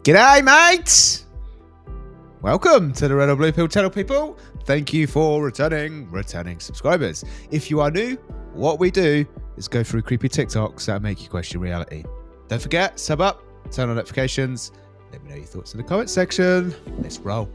G'day, mates! Welcome to the Red or Blue Pill channel, people. Thank you for returning subscribers. If you are new, what we do is go through creepy TikToks that make you question reality. Don't forget, sub up, turn on notifications, let me know your thoughts in the comment section. Let's roll.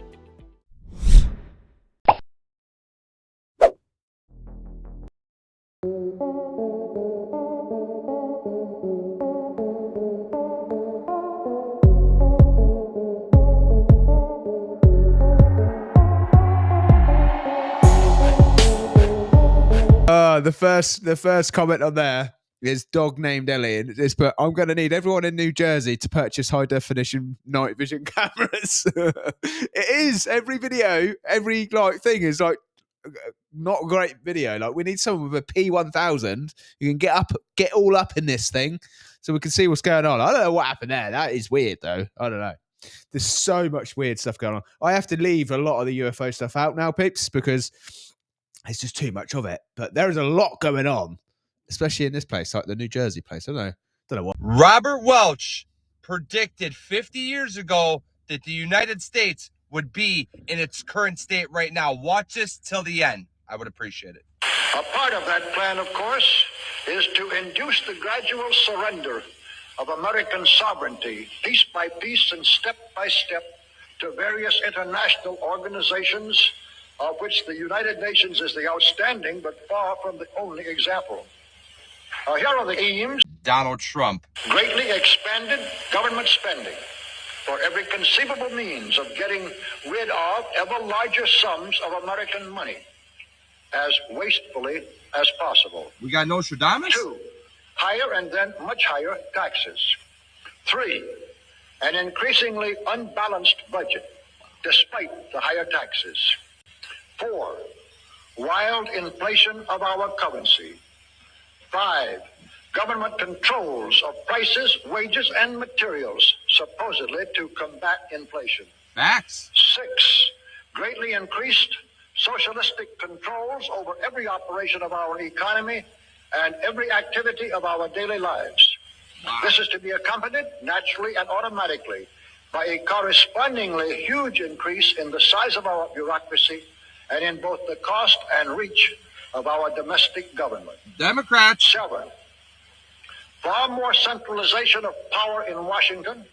The first comment on there is dog named Ellie, and it's but I'm going to need everyone in New Jersey to purchase high definition night vision cameras. It is every video, every thing is not a great video. Like, we need someone with a P1000 who can get all up in this thing so we can see what's going on. I don't know what happened there. That is weird though. I don't know. There's so much weird stuff going on. I have to leave a lot of the UFO stuff out now, peeps, because it's just too much of it. But there is a lot going on, especially in this place, like the New Jersey place. I don't know what. Robert Welch predicted 50 years ago that the United States would be in its current state right now. Watch this till the end. I would appreciate it. A part of that plan, of course, is to induce the gradual surrender of American sovereignty, piece by piece and step by step, to various international organizations, of which the United Nations is the outstanding but far from the only example. Here are the aims. Donald Trump. Greatly expanded government spending for every conceivable means of getting rid of ever larger sums of American money as wastefully as possible. We got Nostradamus? 2, higher and then much higher taxes. 3, an increasingly unbalanced budget despite the higher taxes. 4, wild inflation of our currency. 5, government controls of prices, wages, and materials, supposedly to combat inflation. Facts. 6, greatly increased socialistic controls over every operation of our economy and every activity of our daily lives. Wow. This is to be accompanied naturally and automatically by a correspondingly huge increase in the size of our bureaucracy and in both the cost and reach of our domestic government. Democrats. 7, far more centralization of power in Washington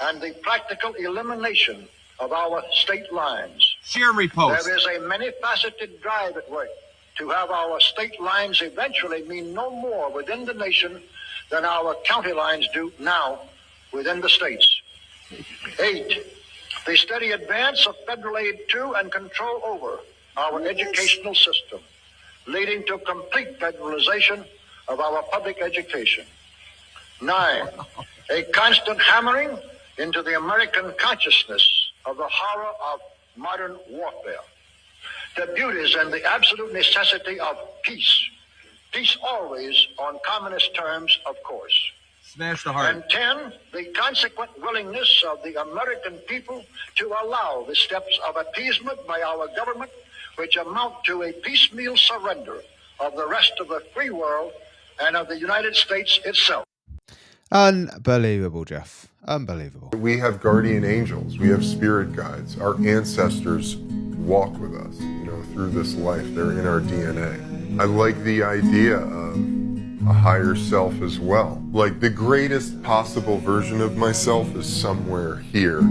and the practical elimination of our state lines. Share repost. There is a many-faceted drive at work to have our state lines eventually mean no more within the nation than our county lines do now within the states. 8, the steady advance of federal aid to and control over our educational system, leading to complete federalization of our public education. 9, a constant hammering into the American consciousness of the horror of modern warfare, the beauties and the absolute necessity of peace. Peace always on communist terms, of course. Smash the heart. And 10, the consequent willingness of the American people to allow the steps of appeasement by our government, which amount to a piecemeal surrender of the rest of the free world and of the United States itself. Unbelievable, Jeff. Unbelievable. We have guardian angels. We have spirit guides. Our ancestors walk with us, through this life. They're in our DNA. I like the idea of a higher self as well. Like, the greatest possible version of myself is somewhere here,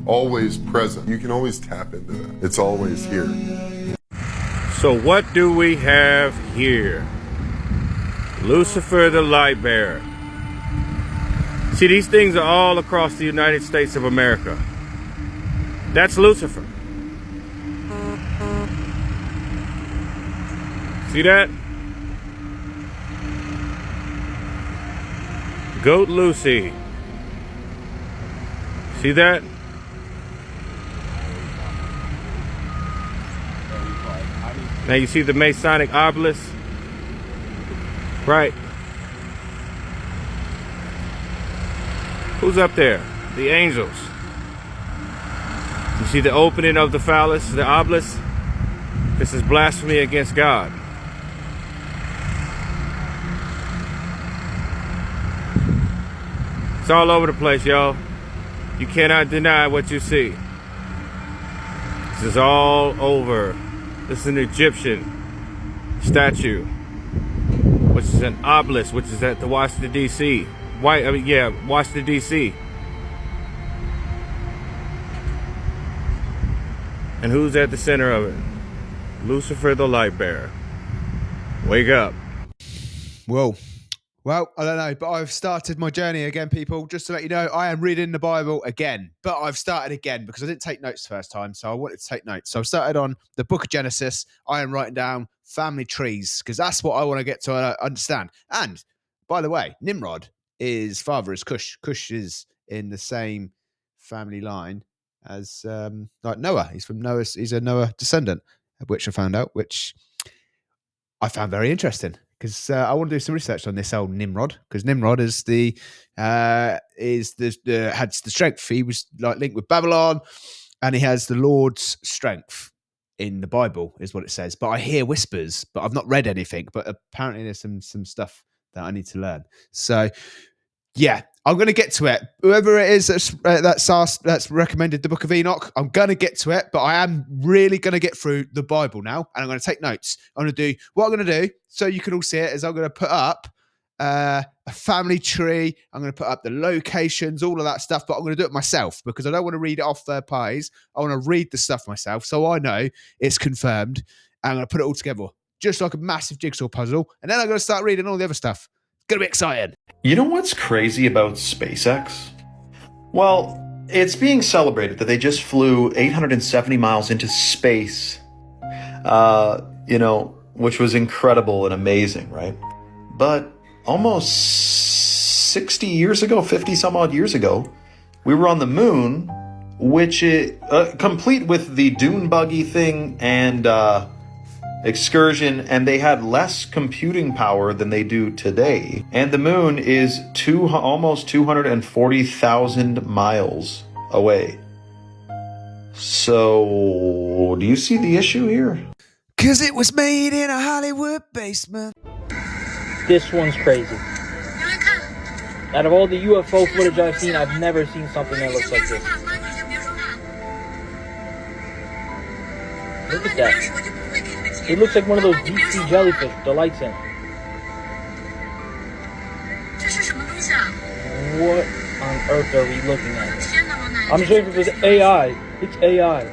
always present. You can always tap into that. It's always here. So what do we have here? Lucifer the light bearer. See, these things are all across the United States of America. That's Lucifer. See that? Goat Lucy. See that? Now you see the Masonic obelisk? Right. Who's up there? The angels. You see the opening of the phallus, the obelisk? This is blasphemy against God. It's all over the place, y'all. You cannot deny what you see. This is all over. This is an Egyptian statue, which is an obelisk, which is at the Washington, D.C. Washington, D.C. And who's at the center of it? Lucifer the light bearer. Wake up. Whoa. Well, I don't know, but I've started my journey again, people. Just to let you know, I am reading the Bible again, but I've started again because I didn't take notes the first time, so I wanted to take notes. So I've started on the book of Genesis. I am writing down family trees because that's what I want to get to understand. And by the way, Nimrod, his father is Cush. Cush is in the same family line as like Noah. He's from Noah's. He's a Noah descendant, which I found out, which I found very interesting. Because I want to do some research on this old Nimrod, because Nimrod had the strength. He was like linked with Babylon, and he has the Lord's strength in the Bible, is what it says. But I hear whispers, but I've not read anything. But apparently, there's some stuff that I need to learn. So, yeah, I'm going to get to it. Whoever it is that's recommended the Book of Enoch, I'm going to get to it, but I am really going to get through the Bible now, and I'm going to take notes. I'm going to do what I'm going to do, so you can all see it, is I'm going to put up a family tree. I'm going to put up the locations, all of that stuff, but I'm going to do it myself because I don't want to read it off third parties. I want to read the stuff myself, so I know it's confirmed, and I'm going to put it all together, just like a massive jigsaw puzzle, and then I'm going to start reading all the other stuff. It's going to be exciting. You know what's crazy about SpaceX? Well, it's being celebrated that they just flew 870 miles into space, which was incredible and amazing, right? But almost 60 years ago, 50 some odd years ago, we were on the moon, which is complete with the dune buggy thing and excursion, and they had less computing power than they do today. And the moon is almost 240,000 miles away. So, do you see the issue here? 'Cause it was made in a Hollywood basement. This one's crazy. Out of all the UFO footage I've seen, I've never seen something that looks like this. Look at that. It looks like one of those deep sea jellyfish with the lights in. What on earth are we looking at? I'm just waiting for this AI. It's AI.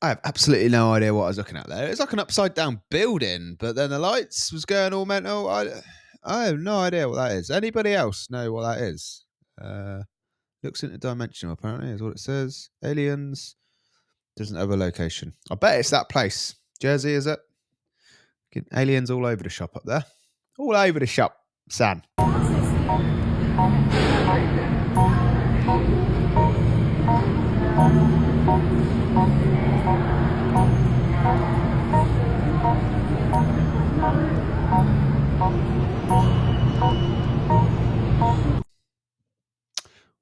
I have absolutely no idea what I was looking at there. It's like an upside down building, but then the lights was going all mental. I have no idea what that is. Anybody else know what that is? Looks interdimensional, apparently, is what it says. Aliens. Doesn't have a location. I bet it's that place. Jersey, is it? Aliens all over the shop up there. All over the shop, San.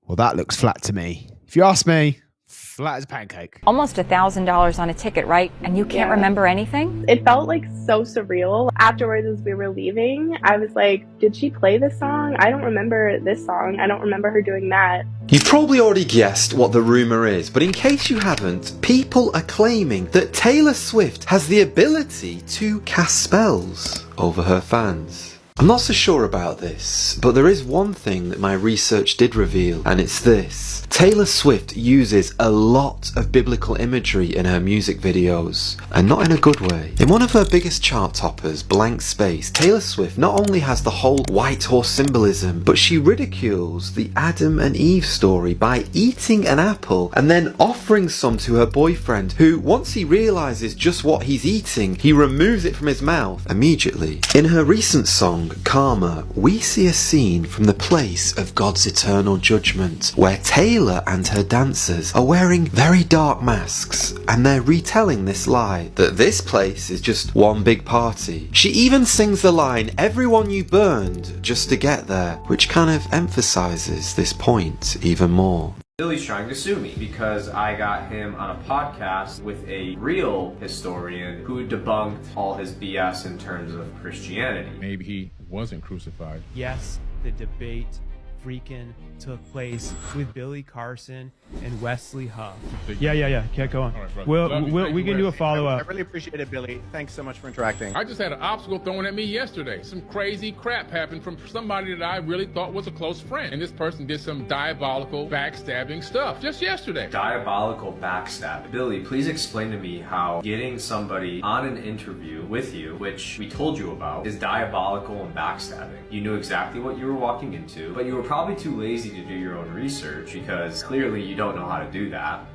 Well, that looks flat to me. If you ask me, flat as a pancake. Almost $1,000 on a ticket, right? And you can't remember anything? It felt like so surreal. Afterwards, as we were leaving, I was like, did she play this song? I don't remember this song. I don't remember her doing that. You've probably already guessed what the rumour is, but in case you haven't, people are claiming that Taylor Swift has the ability to cast spells over her fans. I'm not so sure about this, but there is one thing that my research did reveal, and it's this. Taylor Swift uses a lot of biblical imagery in her music videos, and not in a good way. In one of her biggest chart toppers, Blank Space, Taylor Swift not only has the whole white horse symbolism, but she ridicules the Adam and Eve story by eating an apple and then offering some to her boyfriend, who, once he realises just what he's eating, he removes it from his mouth immediately. In her recent song, Karma, we see a scene from the place of God's eternal judgment, where Taylor and her dancers are wearing very dark masks, and they're retelling this lie that this place is just one big party. She even sings the line, "Everyone you burned just to get there," which kind of emphasizes this point even more. Billy's trying to sue me because I got him on a podcast with a real historian who debunked all his BS in terms of Christianity. Maybe he wasn't crucified. Yes, the debate freaking took place with Billy Carson and Wesley Huff. Yeah. Can't go on. Right, we can do a follow-up. I really appreciate it, Billy. Thanks so much for interacting. I just had an obstacle thrown at me yesterday. Some crazy crap happened from somebody that I really thought was a close friend. And this person did some diabolical backstabbing stuff just yesterday. Diabolical backstab. Billy, please explain to me how getting somebody on an interview with you, which we told you about, is diabolical and backstabbing. You knew exactly what you were walking into, but you were probably too lazy to do your own research because clearly you don't know how to do that.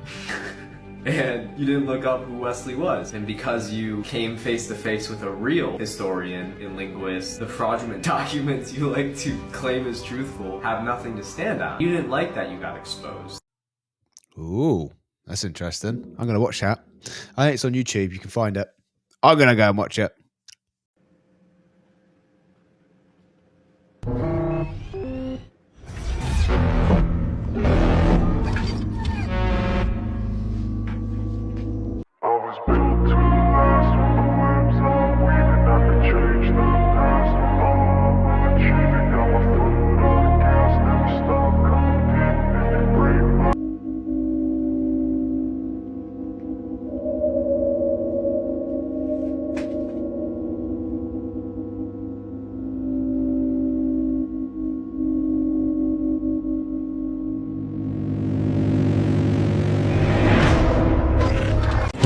And you didn't look up who Wesley was. And because you came face to face with a real historian and linguist, the fraudulent documents you like to claim as truthful have nothing to stand on. You didn't like that you got exposed. Ooh, that's interesting. I'm going to watch that. I think it's on YouTube. You can find it. I'm going to go and watch it.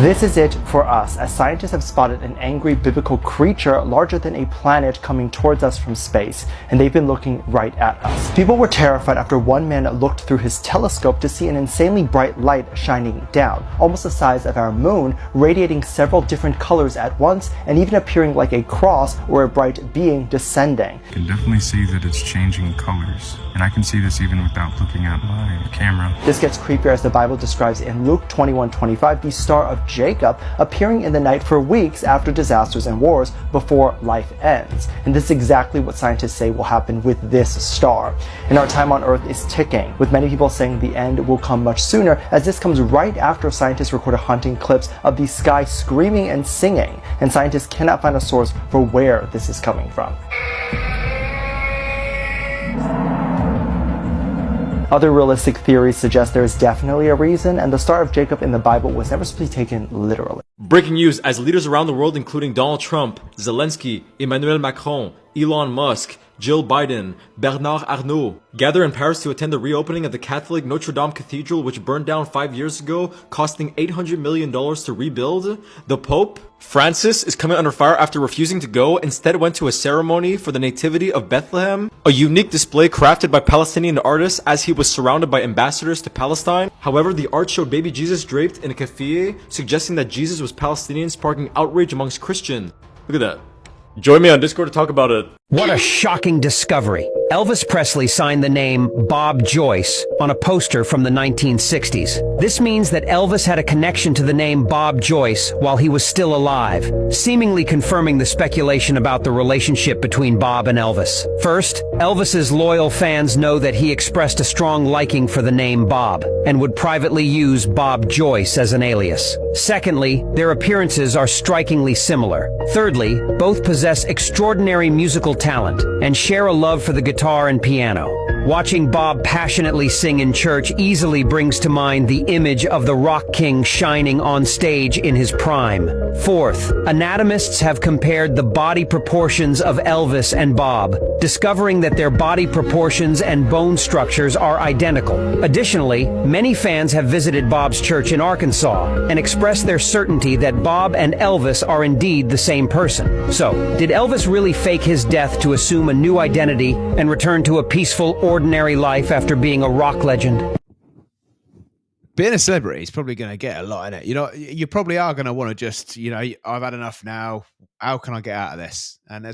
This is it for us, as scientists have spotted an angry biblical creature larger than a planet coming towards us from space, and they've been looking right at us. People were terrified after one man looked through his telescope to see an insanely bright light shining down, almost the size of our moon, radiating several different colors at once, and even appearing like a cross or a bright being descending. I can definitely see that it's changing colors, and I can see this even without looking at my camera. This gets creepier as the Bible describes in Luke 21:25, the Star of Jacob appearing in the night for weeks after disasters and wars before life ends. And this is exactly what scientists say will happen with this star. And our time on Earth is ticking, with many people saying the end will come much sooner, as this comes right after scientists recorded haunting clips of the sky screaming and singing, and scientists cannot find a source for where this is coming from. Other realistic theories suggest there is definitely a reason, and the Star of Jacob in the Bible was never supposed to be taken literally. Breaking news, as leaders around the world, including Donald Trump, Zelensky, Emmanuel Macron, Elon Musk, Jill Biden, Bernard Arnault, gather in Paris to attend the reopening of the Catholic Notre Dame Cathedral, which burned down 5 years ago, costing $800 million to rebuild, the Pope, Francis, is coming under fire after refusing to go, instead went to a ceremony for the Nativity of Bethlehem, a unique display crafted by Palestinian artists as he was surrounded by ambassadors to Palestine. However, the art showed baby Jesus draped in a keffiyeh, suggesting that Jesus was Palestinian, sparking outrage amongst Christians. Look at that. Join me on Discord to talk about it. What a shocking discovery. Elvis Presley signed the name Bob Joyce on a poster from the 1960s. This means that Elvis had a connection to the name Bob Joyce while he was still alive, seemingly confirming the speculation about the relationship between Bob and Elvis. First, Elvis's loyal fans know that he expressed a strong liking for the name Bob and would privately use Bob Joyce as an alias. Secondly, their appearances are strikingly similar. Thirdly, both possess extraordinary musical talent and share a love for the guitar and piano. Watching Bob passionately sing in church easily brings to mind the image of the rock king shining on stage in his prime. Fourth, anatomists have compared the body proportions of Elvis and Bob, discovering that their body proportions and bone structures are identical. Additionally, many fans have visited Bob's church in Arkansas and expressed their certainty that Bob and Elvis are indeed the same person. So, did Elvis really fake his death to assume a new identity and return to a peaceful, ordinary life after being a rock legend? Being a celebrity is probably going to get a lot in it. You know, you probably are going to want to just, I've had enough now. How can I get out of this? And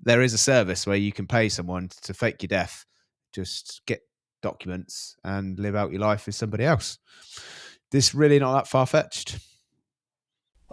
there is a service where you can pay someone to fake your death, just get documents and live out your life with somebody else. This really not that far-fetched.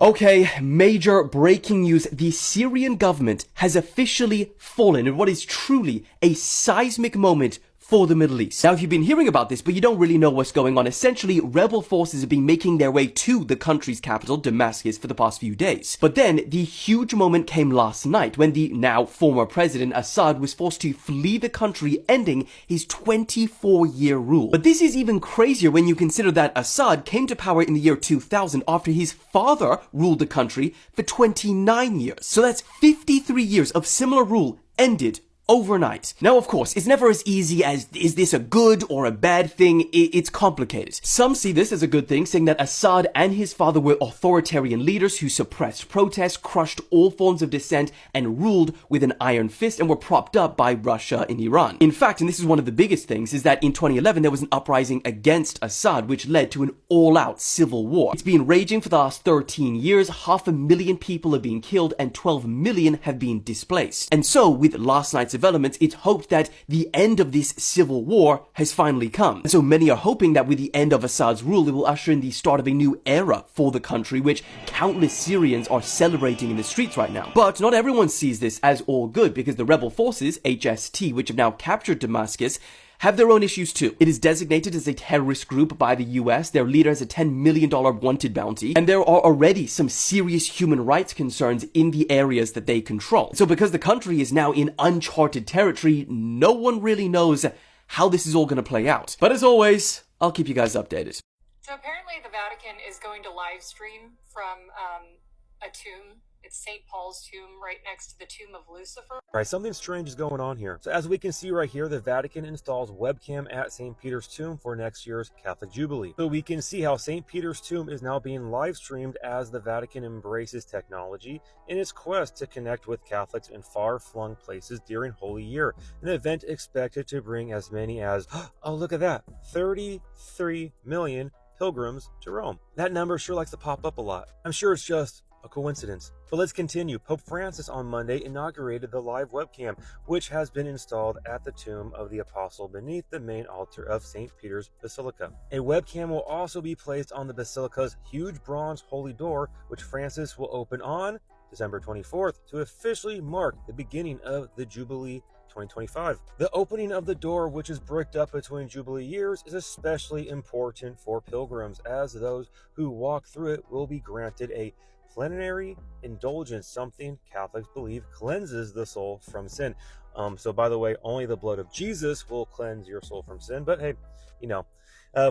Okay, major breaking news. The Syrian government has officially fallen in what is truly a seismic moment for the Middle East. Now, if you've been hearing about this, but you don't really know what's going on, essentially, rebel forces have been making their way to the country's capital, Damascus, for the past few days. But then, the huge moment came last night when the now former president Assad was forced to flee the country, ending his 24-year rule. But this is even crazier when you consider that Assad came to power in the year 2000 after his father ruled the country for 29 years. So that's 53 years of similar rule ended overnight. Now, of course, it's never as easy as, is this a good or a bad thing? It's complicated. Some see this as a good thing, saying that Assad and his father were authoritarian leaders who suppressed protests, crushed all forms of dissent, and ruled with an iron fist and were propped up by Russia and Iran. In fact, and this is one of the biggest things, is that in 2011 there was an uprising against Assad, which led to an all-out civil war. It's been raging for the last 13 years, 500,000 people have been killed, and 12 million have been displaced. And so, with last night's developments, it's hoped that the end of this civil war has finally come. And so many are hoping that with the end of Assad's rule, it will usher in the start of a new era for the country, which countless Syrians are celebrating in the streets right now. But not everyone sees this as all good, because the rebel forces, HST, which have now captured Damascus, have their own issues too. It is designated as a terrorist group by the US, their leader has a $10 million wanted bounty, and there are already some serious human rights concerns in the areas that they control. So because the country is now in uncharted territory, no one really knows how this is all going to play out. But as always, I'll keep you guys updated. So apparently the Vatican is going to live stream from a tomb. It's St. Paul's tomb right next to the tomb of Lucifer. All right, something strange is going on here. So as we can see right here, the Vatican installs webcam at St. Peter's tomb for next year's Catholic Jubilee. So we can see how St. Peter's tomb is now being live streamed as the Vatican embraces technology in its quest to connect with Catholics in far-flung places during Holy Year, an event expected to bring as many as, oh look at that, 33 million pilgrims to Rome. That number sure likes to pop up a lot. I'm sure it's just a coincidence. But let's continue. Pope Francis on Monday inaugurated the live webcam, which has been installed at the tomb of the Apostle beneath the main altar of St. Peter's Basilica. A webcam will also be placed on the Basilica's huge bronze holy door, which Francis will open on December 24th to officially mark the beginning of the Jubilee 2025. The opening of the door, which is bricked up between Jubilee years, is especially important for pilgrims, as those who walk through it will be granted a plenary indulgence, something Catholics believe cleanses the soul from sin. So by the way, only the blood of Jesus will cleanse your soul from sin. But hey,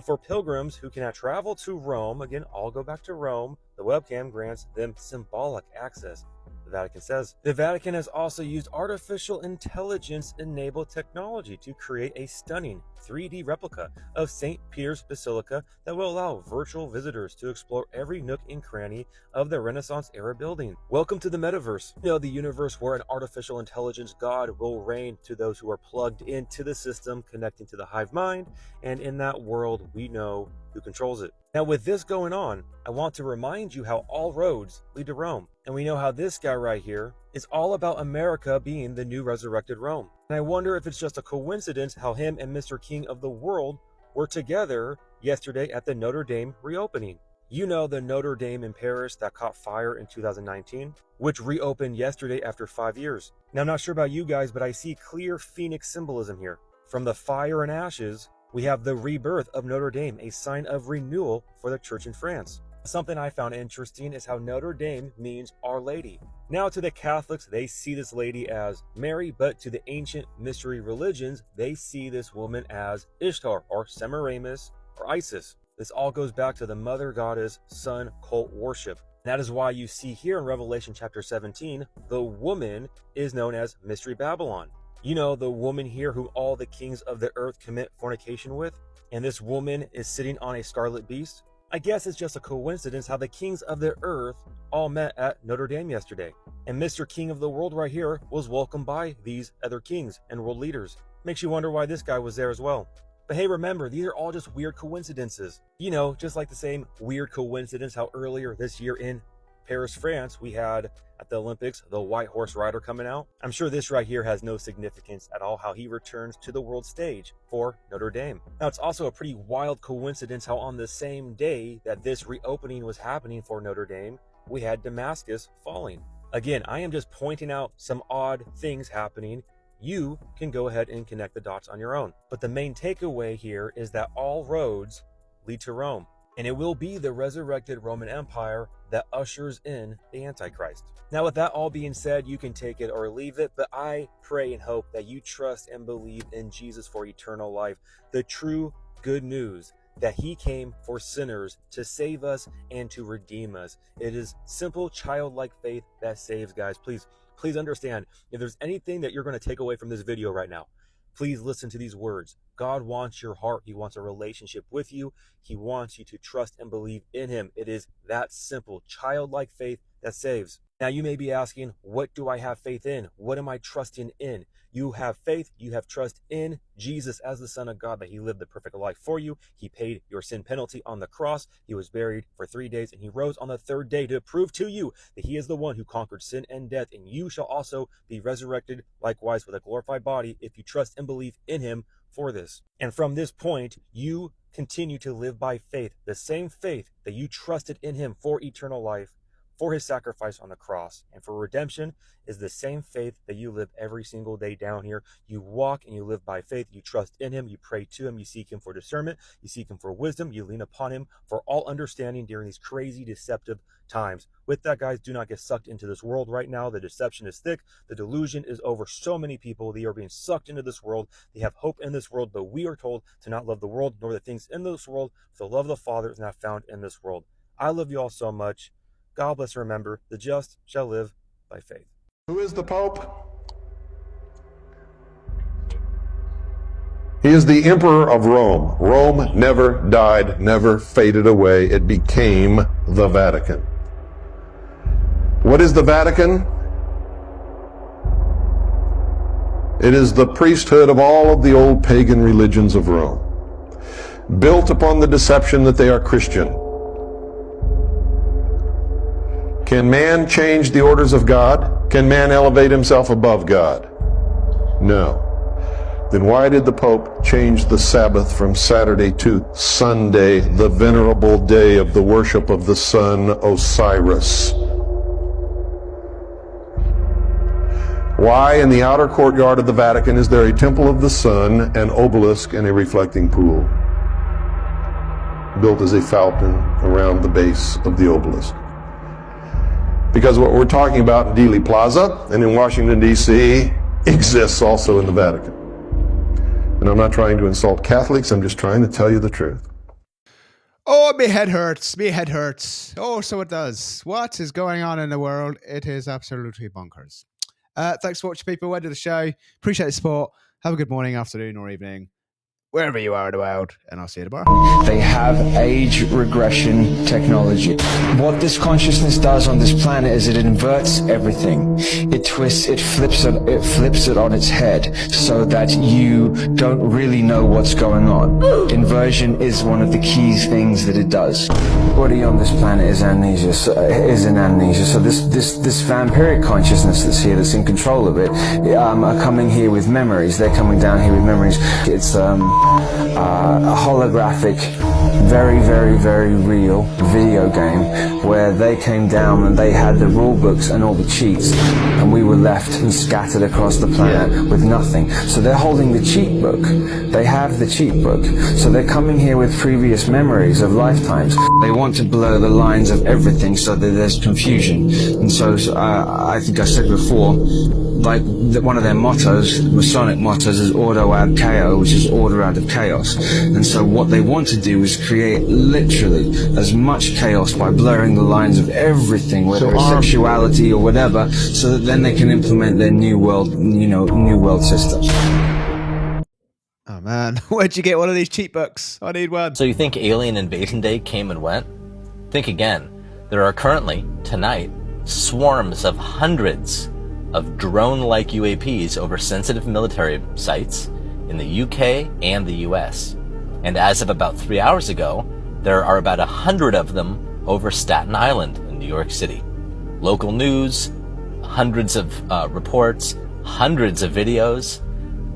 for pilgrims who cannot travel to Rome, again, I'll go back to Rome, the webcam grants them symbolic access. The Vatican says the Vatican has also used artificial intelligence-enabled technology to create a stunning 3D replica of St. Peter's Basilica that will allow virtual visitors to explore every nook and cranny of the Renaissance-era building. Welcome to the metaverse, the universe where an artificial intelligence god will reign to those who are plugged into the system, connecting to the hive mind, and in that world, we know who controls it. Now, with this going on, I want to remind you how all roads lead to Rome. And we know how this guy right here is all about America being the new resurrected Rome. And I wonder if it's just a coincidence how him and Mr. King of the World were together yesterday at the Notre Dame reopening. The Notre Dame in Paris that caught fire in 2019, which reopened yesterday after 5 years. Now, I'm not sure about you guys, but I see clear phoenix symbolism here. From the fire and ashes, we have the rebirth of Notre Dame, a sign of renewal for the church in France. Something I found interesting is how Notre Dame means Our Lady. Now to the Catholics, they see this lady as Mary, but to the ancient mystery religions, they see this woman as Ishtar or Semiramis or Isis. This all goes back to the mother goddess sun cult worship. And that is why you see here in Revelation chapter 17, the woman is known as Mystery Babylon. The woman here who all the kings of the earth commit fornication with, and this woman is sitting on a scarlet beast. I guess it's just a coincidence how the kings of the earth all met at Notre Dame yesterday. And Mr. King of the World right here was welcomed by these other kings and world leaders. Makes you wonder why this guy was there as well. But hey, remember, these are all just weird coincidences. Just like the same weird coincidence how earlier this year in Paris, France, we had at the Olympics the white horse rider coming out. I'm sure this right here has no significance at all, how he returns to the world stage for Notre Dame. Now, it's also a pretty wild coincidence how on the same day that this reopening was happening for Notre Dame, we had Damascus falling. Again, I am just pointing out some odd things happening you can go ahead and connect the dots on your own. But the main takeaway here is that all roads lead to Rome, and it will be the resurrected Roman Empire that ushers in the Antichrist. Now, with that all being said, you can take it or leave it, but I pray and hope that you trust and believe in Jesus for eternal life, the true good news that he came for sinners to save us and to redeem us. It is simple childlike faith that saves, guys. Please understand, if there's anything that you're going to take away from this video right now, please listen to these words. God wants your heart. He wants a relationship with you. He wants you to trust and believe in him. It is that simple childlike faith that saves. Now, you may be asking, what do I have faith in? What am I trusting in? You have faith, you have trust in Jesus as the Son of God, that he lived the perfect life for you. He paid your sin penalty on the cross. He was buried for 3 days, and he rose on the third day to prove to you that he is the one who conquered sin and death, and you shall also be resurrected likewise with a glorified body if you trust and believe in him for this. And from this point, you continue to live by faith, the same faith that you trusted in him for eternal life, for his sacrifice on the cross, and for redemption is the same faith that you live every single day down here. You walk and you live by faith. You trust in him. You pray to him. You seek him for discernment. You seek him for wisdom. You lean upon him for all understanding during these crazy, deceptive times. With that, guys, do not get sucked into this world right now. The deception is thick. The delusion is over so many people. They are being sucked into this world. They have hope in this world, but we are told to not love the world nor the things in this world. For the love of the Father is not found in this world. I love you all so much. God bless and remember, the just shall live by faith. Who is the Pope? He is the Emperor of Rome. Rome never died, never faded away. It became the Vatican. What is the Vatican? It is the priesthood of all of the old pagan religions of Rome, built upon the deception that they are Christian. Can man change the orders of God? Can man elevate himself above God? No. Then why did the Pope change the Sabbath from Saturday to Sunday, the venerable day of the worship of the sun Osiris? Why in the outer courtyard of the Vatican is there a temple of the sun, an obelisk, and a reflecting pool, built as a fountain around the base of the obelisk? Because what we're talking about in Dealey Plaza and in Washington, D.C. exists also in the Vatican. And I'm not trying to insult Catholics, I'm just trying to tell you the truth. Oh, me head hurts. Me head hurts. Oh, so it does. What is going on in the world? It is absolutely bonkers. Thanks for watching, people. End of the show. Appreciate the support. Have a good morning, afternoon, or evening, wherever you are in the world, and I'll see you tomorrow. They have age regression technology. What this consciousness does on this planet is it inverts everything. It twists, it flips it on its head so that you don't really know what's going on. Inversion is one of the key things that it does. Everybody on this planet is amnesia, is in amnesia. So this vampiric consciousness that's here, that's in control of it, are coming here with memories. They're coming down here with memories. It's a holographic, very, very, very real video game where they came down and they had the rule books and all the cheats, and we were left and scattered across the planet with nothing. So they're holding the cheat book. They have the cheat book. So they're coming here with previous memories of lifetimes. They want to blur the lines of everything so that there's confusion. And so I think I said before, like one of their mottos, Masonic mottos, is Ordo ad Chaos, which is order out of chaos. And so what they want to do is create literally as much chaos by blurring the lines of everything, whether it's sexuality or whatever, so that then they can implement their new world, new world systems. Oh man, where'd you get one of these cheat books? I need one. So you think Alien Invasion Day came and went? Think again. There are currently, tonight, swarms of hundreds of drone-like UAPs over sensitive military sites in the UK and the US. And as of about 3 hours ago, there are about 100 of them over Staten Island in New York City. Local news, hundreds of reports, hundreds of videos,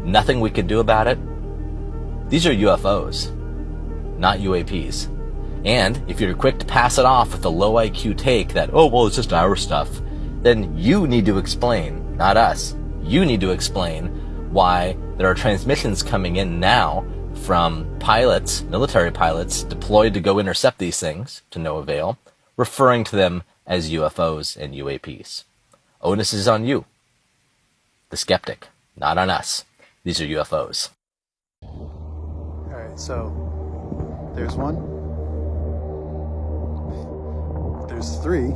nothing we could do about it. These are UFOs, not UAPs. And if you're quick to pass it off with a low IQ take that, oh, well, it's just our stuff, then you need to explain, not us. You need to explain why there are transmissions coming in now from pilots, military pilots, deployed to go intercept these things, to no avail, referring to them as UFOs and UAPs. Onus is on you, the skeptic, not on us. These are UFOs. Alright, so there's one. There's three.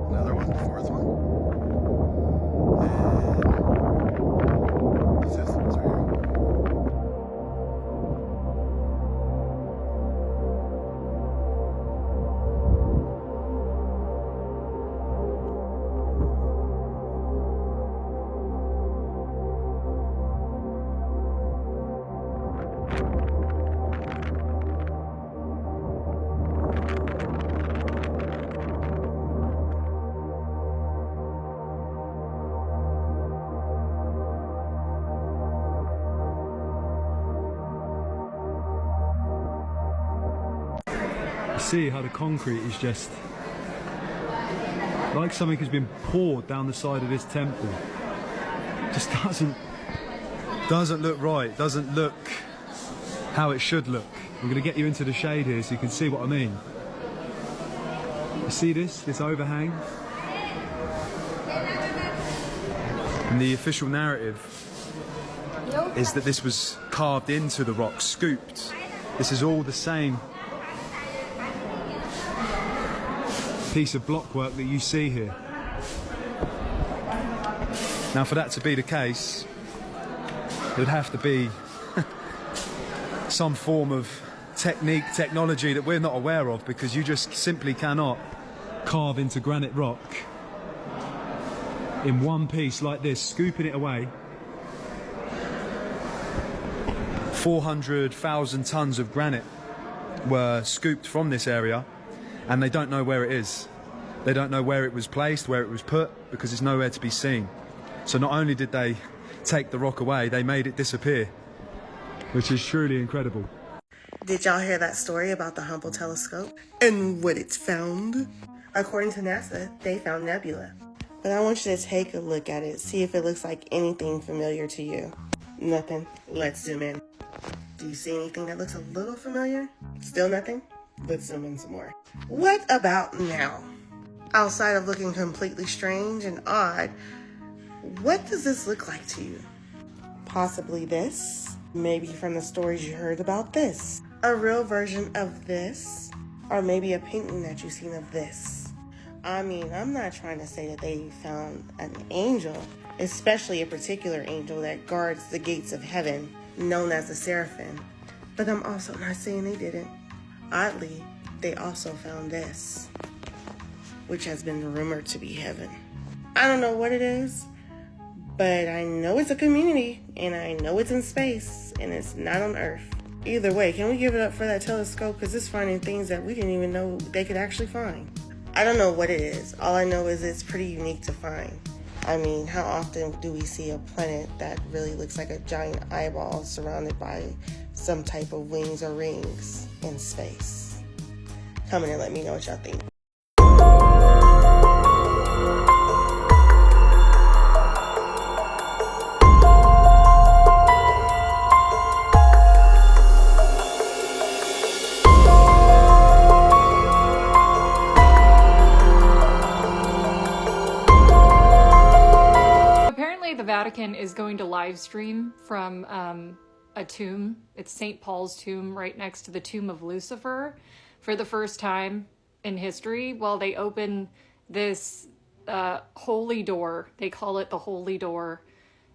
Another one, fourth one. And the fifth one's right here. See how the concrete is just like something has been poured down the side of this temple. Just doesn't look right, doesn't look how it should look. I'm going to get you into the shade here so you can see what I mean. You see this overhang? And the official narrative is that this was carved into the rock, scooped. This is all the same piece of blockwork that you see here. Now, for that to be the case, there'd have to be some form of technology that we're not aware of, because you just simply cannot carve into granite rock in one piece like this, scooping it away. 400,000 tons of granite were scooped from this area, and they don't know where it is. They don't know where it was placed, where it was put, because it's nowhere to be seen. So not only did they take the rock away, they made it disappear, which is truly incredible. Did y'all hear that story about the Hubble telescope and what it's found? According to NASA, they found nebula. But I want you to take a look at it, see if it looks like anything familiar to you. Nothing. Let's zoom in. Do you see anything that looks a little familiar? Still nothing? Let's zoom in some more. What about now? Outside of looking completely strange and odd, what does this look like to you? Possibly this. Maybe from the stories you heard about this. A real version of this. Or maybe a painting that you've seen of this. I mean, I'm not trying to say that they found an angel, especially a particular angel that guards the gates of heaven, known as the seraphim. But I'm also not saying they didn't. Oddly, they also found this, which has been rumored to be heaven. I don't know what it is, but I know it's a community, and I know it's in space, and it's not on Earth. Either way, can we give it up for that telescope? Because it's finding things that we didn't even know they could actually find. I don't know what it is. All I know is it's pretty unique to find. I mean, how often do we see a planet that really looks like a giant eyeball surrounded by some type of wings or rings in space? Comment and let me know what y'all think. The Vatican is going to live stream from a tomb. It's St. Paul's tomb right next to the tomb of Lucifer for the first time in history. Well, they open this holy door. They call it the holy door.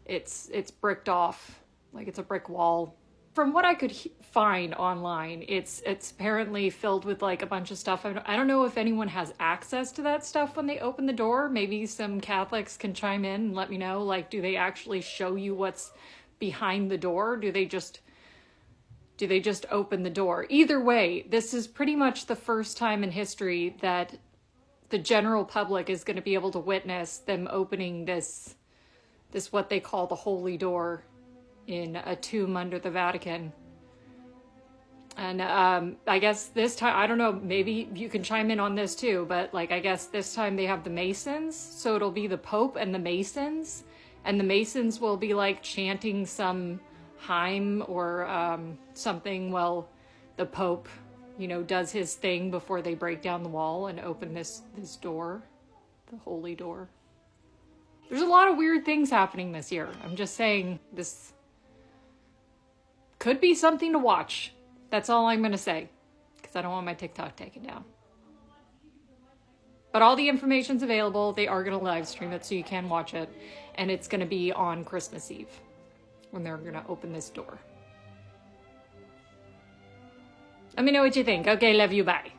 It's bricked off, like it's a brick wall. From what I could find online, it's apparently filled with like a bunch of stuff. I don't know if anyone has access to that stuff when they open the door. Maybe some Catholics can chime in and let me know. Like, do they actually show you what's behind the door? Do they just open the door? Either way, this is pretty much the first time in history that the general public is going to be able to witness them opening this what they call the holy door in a tomb under the Vatican. And I guess this time, I don't know, maybe you can chime in on this too, but like, I guess this time they have the Masons, so it'll be the Pope and the Masons, and the Masons will be like chanting some hymn or something while the Pope, you know, does his thing before they break down the wall and open this door, the holy door. There's a lot of weird things happening this year. I'm just saying, this could be something to watch. That's all I'm going to say, because I don't want my TikTok taken down. But all the information's available. They are going to live stream it, so you can watch it. And it's going to be on Christmas Eve when they're going to open this door. Let me know what you think. Okay, love you, bye.